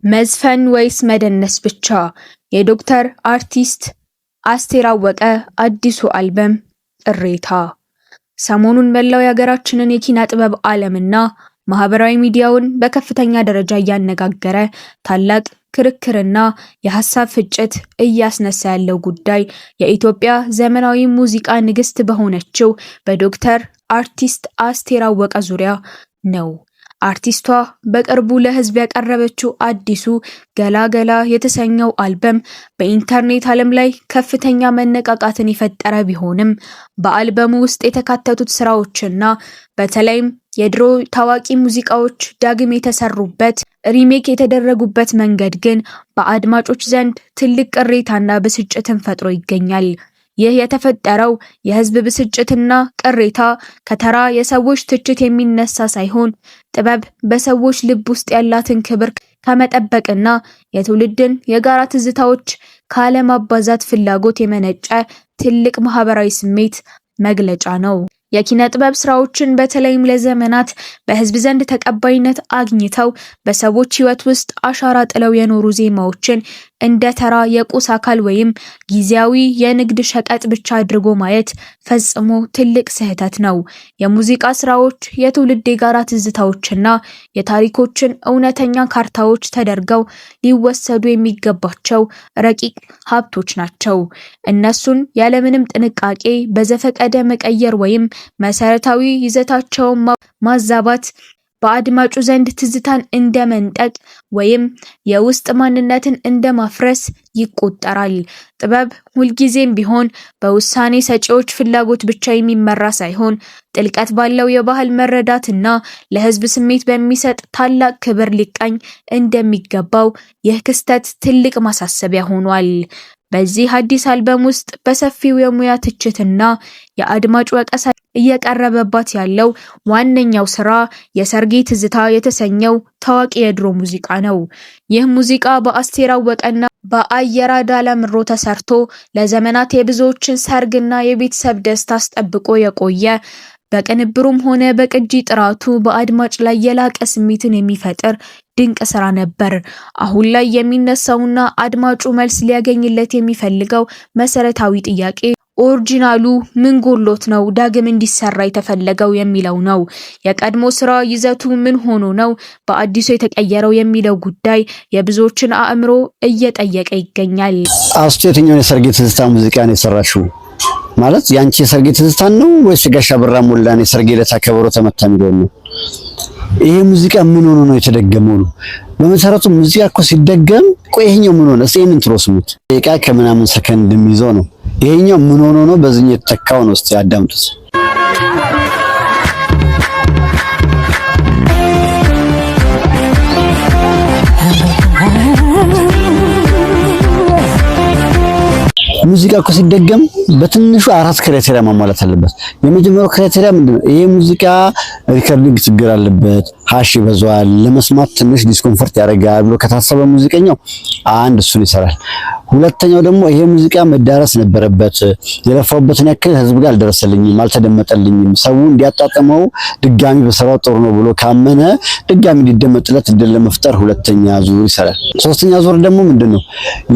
መዝፈን ወይስ መደነስ ብቻ? የዶክተር አርቲስት አስቴር አወቀ አዲሱ አልበም ቅሬታ። ሰሞኑን መላው የሀገራችንን የኪነ ጥበብ ዓለምና ማህበራዊ ሚዲያውን በከፍተኛ ደረጃ እያነጋገረ ታላቅ ክርክርና የሐሳብ ፍጭት እያስነሳ ያለው ጉዳይ የኢትዮጵያ ዘመናዊ ሙዚቃ ንግስት በሆነችው በዶክተር አርቲስት አስቴር አወቀ ዙሪያ ነው። አርቲስቷ በቅርቡ ለህዝብ ያቀረበችው አዲሱ ገላገላ የተሰኘው አልበም በኢንተርኔት ዓለም ላይ ከፍተኛ መነቃቃትን የፈጠረ ቢሆንም በአልበሙ ውስጥ የተካተቱት ስራዎችና በተለይም የድሮ ታዋቂ ሙዚቃዎች ዳግም የተሰሩበት ሪሜክ የተደረጉበት መንገድ ግን በአድማጮች ዘንድ ትልቅ ቅሬታና ብስጭትን ፈጥሮ ይገኛል። ይህ የተፈጠረው የህዝብ ብስጭትና ቅሬታ ከተራ የሰዎች ትችት የሚነሳ ሳይሆን ጥበብ በሰዎች ልብ ውስጥ ያላትን ክብር ከመጠበቅና የትውልድን የጋራ ትዝታዎች ካለማባዛት ፍላጎት የመነጨ ትልቅ ማህበራዊ ስሜት መግለጫ ነው። የኪነ ጥበብ ስራዎችን በተለይም ለዘመናት በህዝብ ዘንድ ተቀባይነት አግኝተው በሰዎች ህይወት ውስጥ አሻራ ጥለው የኖሩ ዜማዎችን እንደ ተራ የቁስ አካል ወይም ጊዜያዊ የንግድ ሸቀጥ ብቻ አድርጎ ማየት ፈጽሞ ትልቅ ስህተት ነው። የሙዚቃ ስራዎች የትውልድ የጋራ ትዝታዎችና የታሪኮችን እውነተኛ ካርታዎች ተደርገው ሊወሰዱ የሚገባቸው ረቂቅ ሀብቶች ናቸው። እነሱን ያለምንም ጥንቃቄ በዘፈቀደ መቀየር ወይም መሰረታዊ ይዘታቸውን ማዛባት በአድማጩ ዘንድ ትዝታን እንደመንጠቅ ወይም የውስጥ ማንነትን እንደማፍረስ ይቆጠራል። ጥበብ ሁልጊዜም ቢሆን በውሳኔ ሰጪዎች ፍላጎት ብቻ የሚመራ ሳይሆን ጥልቀት ባለው የባህል መረዳትና ለህዝብ ስሜት በሚሰጥ ታላቅ ክብር ሊቃኝ እንደሚገባው ይህ ክስተት ትልቅ ማሳሰቢያ ሆኗል። በዚህ አዲስ አልበም ውስጥ በሰፊው የሙያ ትችትና የአድማጭ ወቀሳ እየቀረበባት ያለው ዋነኛው ስራ የሰርጌ ትዝታ የተሰኘው ታዋቂ የድሮ ሙዚቃ ነው። ይህ ሙዚቃ በአስቴር አወቀና በአየራዳ አላምሮ ተሰርቶ ለዘመናት የብዙዎችን ሰርግና የቤተሰብ ደስታ አስጠብቆ የቆየ በቅንብሩም ሆነ በቅጂ ጥራቱ በአድማጭ ላይ የላቀ ስሜትን የሚፈጥር ድንቅ ስራ ነበር። አሁን ላይ የሚነሳውና አድማጩ መልስ ሊያገኝለት የሚፈልገው መሰረታዊ ጥያቄ ኦሪጂናሉ ምን ጎሎት ነው ዳግም እንዲሰራ የተፈለገው የሚለው ነው። የቀድሞ ስራ ይዘቱ ምን ሆኖ ነው በአዲሱ የተቀየረው የሚለው ጉዳይ የብዙዎችን አእምሮ እየጠየቀ ይገኛል። አስቴርኛው የሰርጌ ትዝታ ሙዚቃ ነው የሰራሽው ማለት ያንቺ የሰርጌ ትዝታን ነው ወይስ ጋሻ በራ ሞላን የሰርጌ ለታ ከበሮ ተመታ የሚለው ነው? ይሄ ሙዚቃ ምን ሆኖ ነው የተደገመው ነው? በመሰረቱ ሙዚቃ እኮ ሲደገም ቆይ ይሄኛው ምን ሆነ እስቲ እንትን ትሮስሙት ደቂቃ ከምናምን ሰከንድ የሚይዘው ነው። ይሄኛው ምን ሆኖ ነው በዚህኛው የተተካው ነው? እስቲ አዳምጡት። ሙዚቃ እኮ ሲደገም በትንሹ 4 ክራይቴሪያ ማሟላት አለበት። የመጀመሪያው ክራይቴሪያ ምንድነው? ይሄ ሙዚቃ ሪከርዲንግ ችግር አለበት፣ ሃሽ ይበዛዋል፣ ለመስማት ትንሽ ዲስኮምፎርት ያደርጋል ብሎ ከታሰበ ሙዚቀኛው አንድ እሱን ይሰራል። ሁለተኛው ደግሞ ይሄ ሙዚቃ መዳረስ ነበረበት፣ የለፋውበትን ያክል ህዝብ ጋር አልደረሰልኝም፣ አልተደመጠልኝም፣ ሰው እንዲያጣጣመው ድጋሚ በሰራው ጥሩ ነው ብሎ ካመነ ድጋሚ እንዲደመጥለት እድል ለመፍጠር ሁለተኛ ዙር ይሰራል። ሶስተኛ ዙር ደግሞ ምንድነው?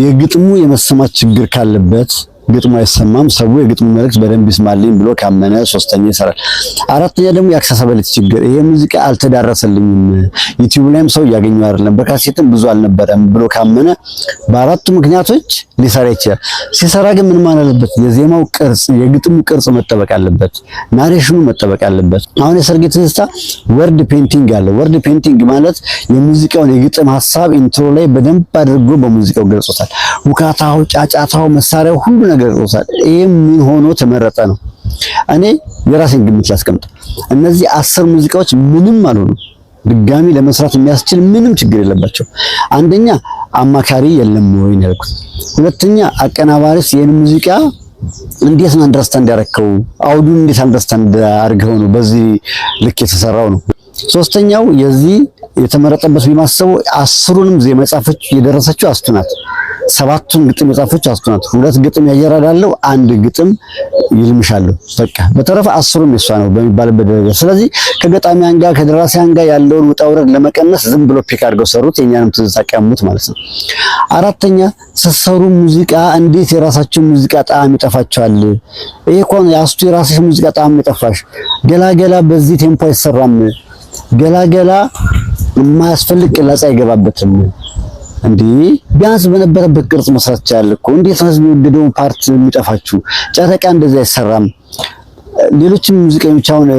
የግጥሙ የመሰማት ችግር ካለበት ግጥሙ አይሰማም፣ ሰው የግጥሙ መልእክት በደንብ ይስማልኝ ብሎ ካመነ ሶስተኛ ይሰራል። አራተኛ ደግሞ የአክሰሲቢሊቲ ችግር፣ ይሄ ሙዚቃ አልተዳረሰልኝም፣ ዩቲዩብ ላይም ሰው ያገኘው አይደለም፣ በካሴትም ብዙ አልነበረም ብሎ ካመነ በአራቱ ምክንያቶች ሊሰራ ይችላል። ሲሰራ ግን ምን ማለት አለበት? የዜማው ቅርጽ፣ የግጥሙ ቅርጽ መጠበቅ አለበት፣ ናሬሽኑ መጠበቅ አለበት። አሁን የሰርጌ ትዝታ ወርድ ፔንቲንግ አለ። ወርድ ፔንቲንግ ማለት የሙዚቃውን የግጥም ሐሳብ ኢንትሮ ላይ በደንብ አድርጎ በሙዚቃው ገልጾታል። ውካታው፣ ጫጫታው፣ መሳሪያው ሁሉ ነገር ገልጾታል። ይሄ ምን ሆኖ ተመረጠ ነው? እኔ የራሴን ግምት ላስቀምጥ። እነዚህ 10 ሙዚቃዎች ምንም አልሆኑ ድጋሚ ለመስራት የሚያስችል ምንም ችግር የለባቸው። አንደኛ አማካሪ የለም ወይ ነው ያልኩት። ሁለተኛ አቀናባሪስ ይሄን ሙዚቃ እንዴት ነው አንደርስታንድ ያደረከው? አውዱን እንዴት አንደርስታንድ አድርገው ነው በዚህ ልክ የተሰራው ነው። ሶስተኛው የዚህ የተመረጠበት ቢማሰበው 10ሩንም ዜማ ጻፈች የደረሰችው አስቱ ናት። 7ቱን ግጥም የጻፈች አስቱ ናት። 2 ግጥም ያየራዳለው፣ 1 ግጥም ይልምሻለሁ። በቃ በተረፈ 10ም የሷ ነው በሚባልበት ደረጃ። ስለዚህ ከገጣሚያን ጋር ከደራሲያን ጋር ያለውን ውጣ ውረድ ለመቀነስ ዝም ብሎ ፒክ አድርገው ሰሩት። የኛንም ትዝታ ቀሙት ማለት ነው። አራተኛ ስትሰሩ ሙዚቃ እንዴት የራሳችን ሙዚቃ ጣዕም ይጠፋቸዋል? ይሄ እኮ የአስቱ የራስሽ ሙዚቃ ጣዕም ይጠፋሽ። ገላገላ በዚህ ቴምፖ አይሰራም። ገላገላ የማያስፈልግ ቅላጻ አይገባበትም። እንዴ ቢያንስ በነበረበት ቅርጽ መስራት ይችላል እኮ። እንዴት ህዝብ የወደደው ፓርት የሚጠፋችሁ? ጨረቃ እንደዚህ አይሰራም። ሌሎችም ሙዚቀኞች አሁን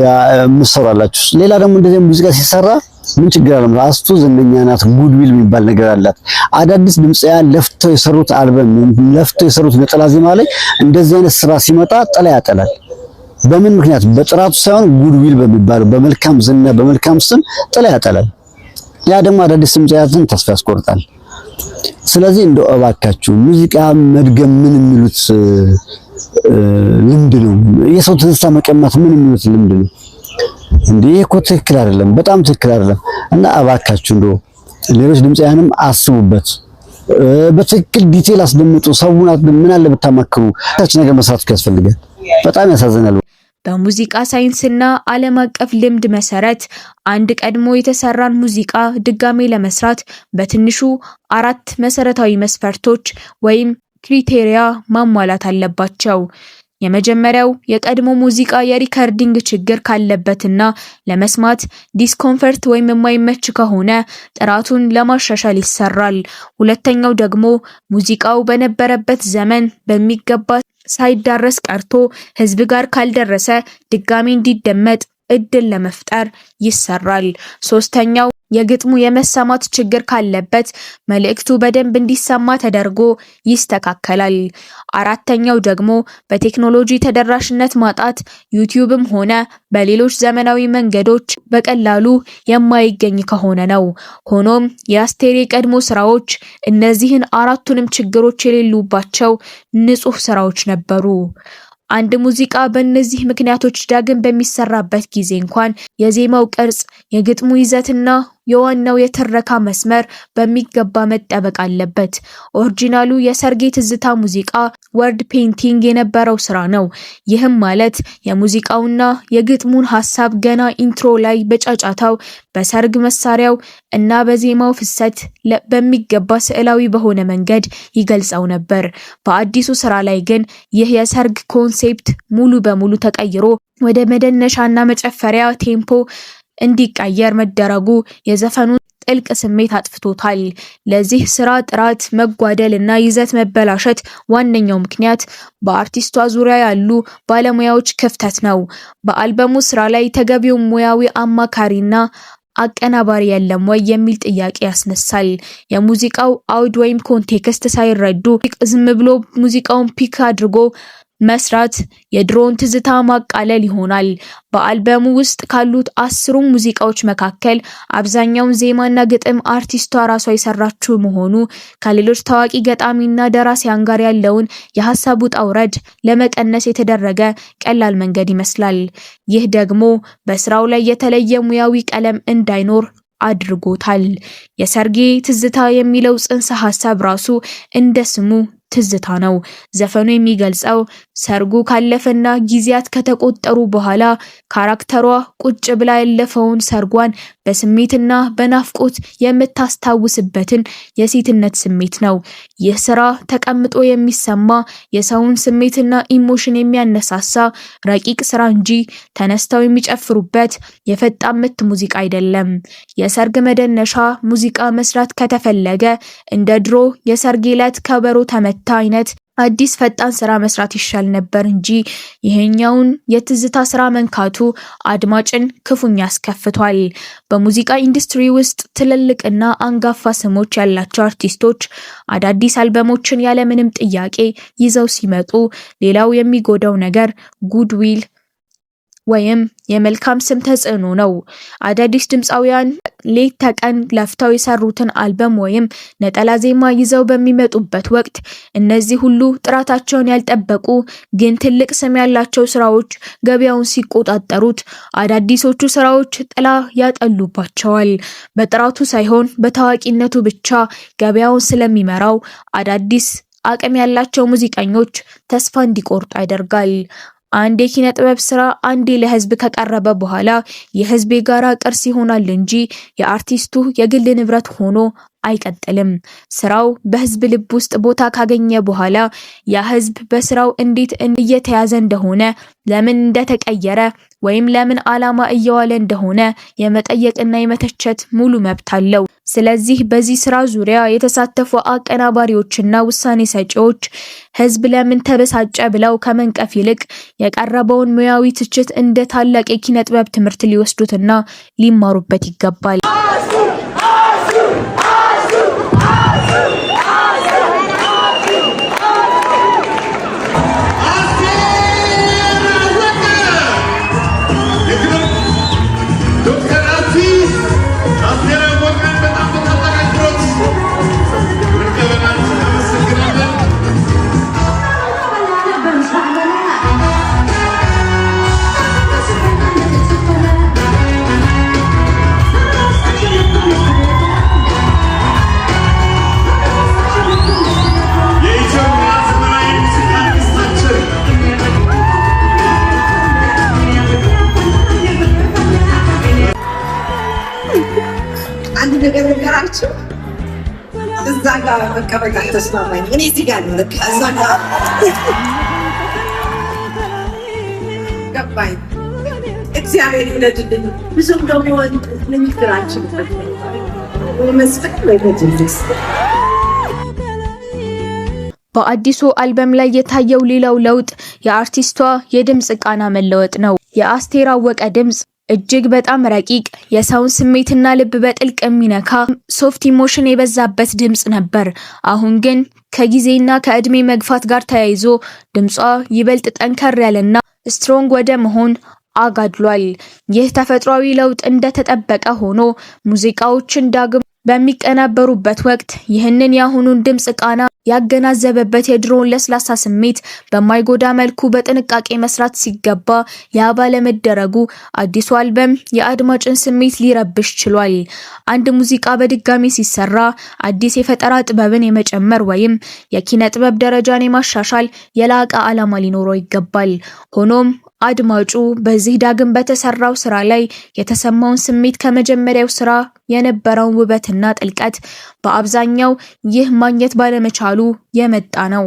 ምሰራላችሁ። ሌላ ደግሞ እንደዚህ ሙዚቃ ሲሰራ ምን ችግር አለ? አስቱ ዝነኛ ናት፣ ጉድዊል የሚባል ነገር አላት። አዳዲስ ድምጽያን ለፍተው የሰሩት አልበም፣ ለፍተው የሰሩት ነጠላ ዜማ ላይ እንደዚህ አይነት ስራ ሲመጣ ጥላ ያጠላል። በምን ምክንያት? በጥራቱ ሳይሆን ጉድዊል በሚባለው በመልካም ዝና በመልካም ስም ጥላ ያጠላል። ያ ደግሞ አዳዲስ ድምጽያትን ተስፋ ያስቆርጣል። ስለዚህ እንደው እባካችሁ ሙዚቃ መድገም ምን የሚሉት ልምድ ነው? የሰው ትዝታ መቀማት ምን የሚሉት ልምድ ነው? እንዴ እኮ ትክክል አይደለም፣ በጣም ትክክል አይደለም። እና እባካችሁ እንደው ሌሎች ድምጽያንም አስቡበት፣ በትክክል ዲቴል አስደምጡ። ሰውን ምን አለ ብታማክሩ። ታች ነገር መስራት ያስፈልጋል። በጣም ያሳዝናል። በሙዚቃ ሳይንስና ዓለም አቀፍ ልምድ መሰረት አንድ ቀድሞ የተሰራን ሙዚቃ ድጋሜ ለመስራት በትንሹ 4 መሰረታዊ መስፈርቶች ወይም ክሪቴሪያ ማሟላት አለባቸው። የመጀመሪያው የቀድሞ ሙዚቃ የሪከርዲንግ ችግር ካለበትና ለመስማት ዲስኮምፈርት ወይም የማይመች ከሆነ ጥራቱን ለማሻሻል ይሰራል። ሁለተኛው ደግሞ ሙዚቃው በነበረበት ዘመን በሚገባ ሳይዳረስ ቀርቶ ህዝብ ጋር ካልደረሰ ድጋሜ እንዲደመጥ እድል ለመፍጠር ይሰራል። ሶስተኛው የግጥሙ የመሰማት ችግር ካለበት መልእክቱ በደንብ እንዲሰማ ተደርጎ ይስተካከላል። አራተኛው ደግሞ በቴክኖሎጂ ተደራሽነት ማጣት ዩቲዩብም ሆነ በሌሎች ዘመናዊ መንገዶች በቀላሉ የማይገኝ ከሆነ ነው። ሆኖም የአስቴር ቀድሞ ስራዎች እነዚህን 4ቱንም ችግሮች የሌሉባቸው ንጹህ ስራዎች ነበሩ። አንድ ሙዚቃ በእነዚህ ምክንያቶች ዳግም በሚሰራበት ጊዜ እንኳን የዜማው ቅርጽ፣ የግጥሙ ይዘትና የዋናው የትረካ መስመር በሚገባ መጠበቅ አለበት። ኦሪጂናሉ የሰርጌ ትዝታ ሙዚቃ ወርድ ፔይንቲንግ የነበረው ስራ ነው። ይህም ማለት የሙዚቃውና የግጥሙን ሐሳብ ገና ኢንትሮ ላይ በጫጫታው በሰርግ መሳሪያው እና በዜማው ፍሰት በሚገባ ስዕላዊ በሆነ መንገድ ይገልጸው ነበር። በአዲሱ ስራ ላይ ግን ይህ የሰርግ ኮንሴፕት ሙሉ በሙሉ ተቀይሮ ወደ መደነሻና መጨፈሪያ ቴምፖ እንዲቀየር መደረጉ የዘፈኑን ጥልቅ ስሜት አጥፍቶታል። ለዚህ ስራ ጥራት መጓደል እና ይዘት መበላሸት ዋነኛው ምክንያት በአርቲስቷ ዙሪያ ያሉ ባለሙያዎች ክፍተት ነው። በአልበሙ ስራ ላይ ተገቢው ሙያዊ አማካሪና አቀናባሪ የለም ወይ የሚል ጥያቄ ያስነሳል። የሙዚቃው አውድ ወይም ኮንቴክስት ሳይረዱ ዝም ብሎ ሙዚቃውን ፒክ አድርጎ መስራት የድሮን ትዝታ ማቃለል ይሆናል። በአልበሙ ውስጥ ካሉት 10 ሙዚቃዎች መካከል አብዛኛውን ዜማና ግጥም አርቲስቷ ራሷ የሰራችው መሆኑ ከሌሎች ታዋቂ ገጣሚና ደራሲያን ጋር ያለውን የሐሳብ ውጣ ውረድ ለመቀነስ የተደረገ ቀላል መንገድ ይመስላል። ይህ ደግሞ በስራው ላይ የተለየ ሙያዊ ቀለም እንዳይኖር አድርጎታል። የሰርጌ ትዝታ የሚለው ጽንሰ ሐሳብ ራሱ እንደ ስሙ ትዝታ ነው። ዘፈኑ የሚገልጸው ሰርጉ ካለፈና ጊዜያት ከተቆጠሩ በኋላ ካራክተሯ ቁጭ ብላ ያለፈውን ሰርጓን በስሜትና በናፍቆት የምታስታውስበትን የሴትነት ስሜት ነው። ይህ ስራ ተቀምጦ የሚሰማ የሰውን ስሜትና ኢሞሽን የሚያነሳሳ ረቂቅ ስራ እንጂ ተነስተው የሚጨፍሩበት የፈጣን ምት ሙዚቃ አይደለም። የሰርግ መደነሻ ሙዚቃ መስራት ከተፈለገ እንደ ድሮ የሰርግ ዕለት ከበሮ ተመታ አይነት አዲስ ፈጣን ስራ መስራት ይሻል ነበር እንጂ ይሄኛውን የትዝታ ስራ መንካቱ አድማጭን ክፉኛ አስከፍቷል። በሙዚቃ ኢንዱስትሪ ውስጥ ትልልቅና አንጋፋ ስሞች ያላቸው አርቲስቶች አዳዲስ አልበሞችን ያለምንም ጥያቄ ይዘው ሲመጡ ሌላው የሚጎዳው ነገር ጉድዊል ወይም የመልካም ስም ተጽዕኖ ነው። አዳዲስ ድምፃውያን ሌት ተቀን ለፍተው የሰሩትን አልበም ወይም ነጠላ ዜማ ይዘው በሚመጡበት ወቅት እነዚህ ሁሉ ጥራታቸውን ያልጠበቁ ግን ትልቅ ስም ያላቸው ስራዎች ገበያውን ሲቆጣጠሩት አዳዲሶቹ ስራዎች ጥላ ያጠሉባቸዋል። በጥራቱ ሳይሆን በታዋቂነቱ ብቻ ገበያውን ስለሚመራው አዳዲስ አቅም ያላቸው ሙዚቀኞች ተስፋ እንዲቆርጡ ያደርጋል። አንድ የኪነ ጥበብ ስራ አንዴ ለህዝብ ከቀረበ በኋላ የህዝብ የጋራ ቅርስ ይሆናል እንጂ የአርቲስቱ የግል ንብረት ሆኖ አይቀጥልም። ስራው በህዝብ ልብ ውስጥ ቦታ ካገኘ በኋላ ያ ህዝብ በስራው እንዴት እየተያዘ እንደሆነ፣ ለምን እንደተቀየረ ወይም ለምን ዓላማ እየዋለ እንደሆነ የመጠየቅና የመተቸት ሙሉ መብት አለው። ስለዚህ በዚህ ስራ ዙሪያ የተሳተፉ አቀናባሪዎችና ውሳኔ ሰጪዎች ህዝብ ለምን ተበሳጨ ብለው ከመንቀፍ ይልቅ የቀረበውን ሙያዊ ትችት እንደ ታላቅ የኪነ ጥበብ ትምህርት ሊወስዱትና ሊማሩበት ይገባል። አንድ ነገር ነገራችሁ እዛ ጋር መቀበል ተስማማኝ። እኔ እዚህ ጋር ነው ለካ እዛ ጋር ገባኝ። እግዚአብሔር ይወድልኝ። ብዙም ደግሞ ንግግራችን መስፈን ወይስ በአዲሱ አልበም ላይ የታየው ሌላው ለውጥ የአርቲስቷ የድምጽ ቃና መለወጥ ነው። የአስቴር አወቀ ድምጽ እጅግ በጣም ረቂቅ፣ የሰውን ስሜትና ልብ በጥልቅ የሚነካ ሶፍት ኢሞሽን የበዛበት ድምጽ ነበር። አሁን ግን ከጊዜና ከእድሜ መግፋት ጋር ተያይዞ ድምጿ ይበልጥ ጠንከር ያለና ስትሮንግ ወደ መሆን አጋድሏል። ይህ ተፈጥሯዊ ለውጥ እንደተጠበቀ ሆኖ ሙዚቃዎችን ዳግም በሚቀናበሩበት ወቅት ይህንን የአሁኑን ድምጽ ቃና ያገናዘበበት የድሮውን ለስላሳ ስሜት በማይጎዳ መልኩ በጥንቃቄ መስራት ሲገባ ያ ባለመደረጉ አዲሱ አልበም የአድማጭን ስሜት ሊረብሽ ችሏል። አንድ ሙዚቃ በድጋሚ ሲሰራ አዲስ የፈጠራ ጥበብን የመጨመር ወይም የኪነ ጥበብ ደረጃን የማሻሻል የላቀ ዓላማ ሊኖረው ይገባል። ሆኖም አድማጩ በዚህ ዳግም በተሰራው ስራ ላይ የተሰማውን ስሜት ከመጀመሪያው ስራ የነበረውን ውበትና ጥልቀት በአብዛኛው ይህ ማግኘት ባለመቻሉ የመጣ ነው።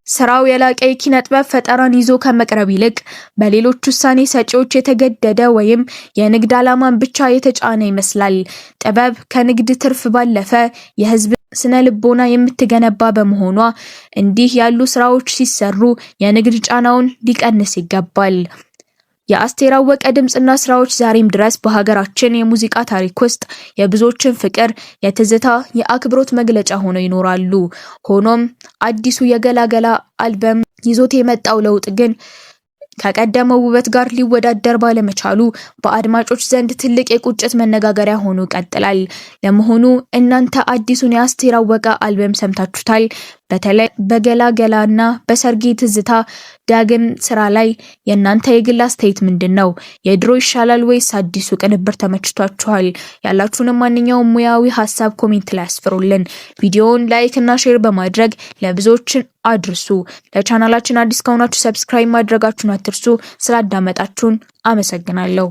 ስራው የላቀ የኪነ ጥበብ ፈጠራን ይዞ ከመቅረብ ይልቅ በሌሎች ውሳኔ ሰጪዎች የተገደደ ወይም የንግድ ዓላማን ብቻ የተጫነ ይመስላል። ጥበብ ከንግድ ትርፍ ባለፈ የህዝብ ስነ ልቦና የምትገነባ በመሆኗ እንዲህ ያሉ ስራዎች ሲሰሩ የንግድ ጫናውን ሊቀንስ ይገባል። የአስቴር አወቀ ድምጽና ስራዎች ዛሬም ድረስ በሀገራችን የሙዚቃ ታሪክ ውስጥ የብዙዎችን ፍቅር፣ የትዝታ፣ የአክብሮት መግለጫ ሆነው ይኖራሉ። ሆኖም አዲሱ የገላገላ አልበም ይዞት የመጣው ለውጥ ግን ከቀደመው ውበት ጋር ሊወዳደር ባለመቻሉ በአድማጮች ዘንድ ትልቅ የቁጭት መነጋገሪያ ሆኖ ቀጥላል። ለመሆኑ እናንተ አዲሱን የአስቴር አወቀ አልበም ሰምታችሁታል? በተለይ በገላገላና በሰርጌ ትዝታ ዳግም ስራ ላይ የእናንተ የግል አስተያየት ምንድነው? የድሮ ይሻላል ወይስ አዲሱ ቅንብር ተመችቷችኋል? ያላችሁንም ማንኛውም ሙያዊ ሐሳብ ኮሜንት ላይ አስፍሩልን። ቪዲዮውን ላይክ እና ሼር በማድረግ ለብዙዎች አድርሱ። ለቻናላችን አዲስ ከሆናችሁ ሰብስክራይብ ማድረጋችሁን አትርሱ። ስላዳመጣችሁን አመሰግናለሁ።